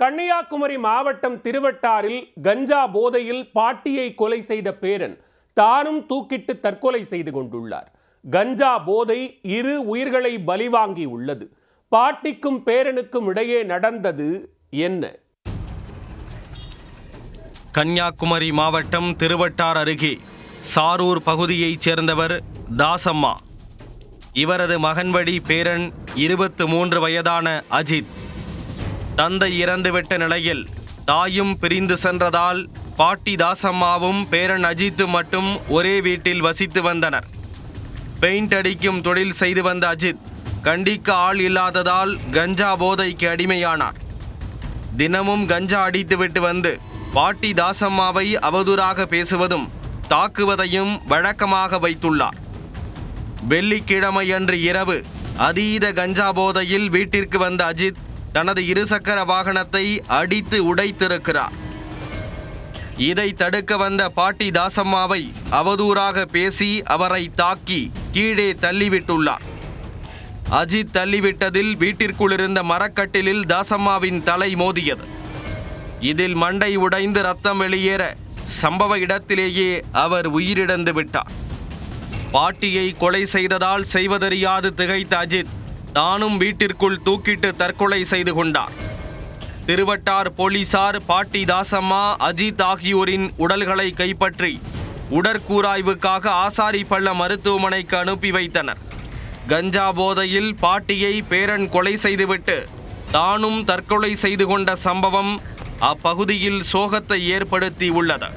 கன்னியாகுமரி மாவட்டம் திருவட்டாரில் கஞ்சா போதையில் பாட்டியை கொலை செய்த பேரன் தானும் தூக்கிட்டு தற்கொலை செய்து கொண்டுள்ளார். கஞ்சா போதை 2 உயிர்களை பலிவாங்கி உள்ளது. பாட்டிக்கும் பேரனுக்கும் இடையே நடந்தது என்ன? கன்னியாகுமரி மாவட்டம் திருவட்டார் அருகே சாரூர் பகுதியைச் சேர்ந்தவர் தாசம்மா. இவரது மகன்வழி பேரன் 23 வயதான அஜித். தந்தை இறந்துவிட்ட நிலையில் தாயும் பிரிந்து சென்றதால் பாட்டி தாசம்மாவும் பேரன் அஜித்து மட்டும் ஒரே வீட்டில் வசித்து வந்தனர். பெயிண்ட் அடிக்கும் தொழில் செய்து வந்த அஜித் கண்டிக்க ஆள் இல்லாததால் கஞ்சா போதைக்கு அடிமையானார். தினமும் கஞ்சா அடித்துவிட்டு வந்து பாட்டி தாசம்மாவை அவதூறாக பேசுவதும் தாக்குவதையும் வழக்கமாக வைத்துள்ளார். வெள்ளிக்கிழமையன்று இரவு அதீத கஞ்சா போதையில் வீட்டிற்கு வந்த அஜித் தனது 2 சக்கர வாகனத்தை அடித்து உடைத்திருக்கிறார். இதை தடுக்க வந்த பாட்டி தாசம்மாவை அவதூறாக பேசி அவரை தாக்கி கீழே தள்ளிவிட்டுள்ளார். அஜித் தள்ளிவிட்டதில் வீட்டிற்குள் இருந்த மரக்கட்டிலில் தாசம்மாவின் தலை மோதியது. இதில் மண்டை உடைந்து ரத்தம் வெளியேற சம்பவ இடத்திலேயே அவர் உயிரிழந்து விட்டார். பாட்டியை கொலை செய்ததால் செய்வதறியாது திகைத்த அஜித் தானும் வீட்டிற்குள் தூக்கிட்டு தற்கொலை செய்து கொண்டார். திருவட்டார் போலீசார் பாட்டி தாசம்மா, அஜித் ஆகியோரின் உடல்களை கைப்பற்றி உடற்கூராய்வுக்காக ஆசாரிப்பள்ளம் மருத்துவமனைக்கு அனுப்பி வைத்தனர். கஞ்சா போதையில் பாட்டியை பேரன் கொலை செய்துவிட்டு தானும் தற்கொலை செய்து கொண்ட சம்பவம் அப்பகுதியில் சோகத்தை ஏற்படுத்தி உள்ளது.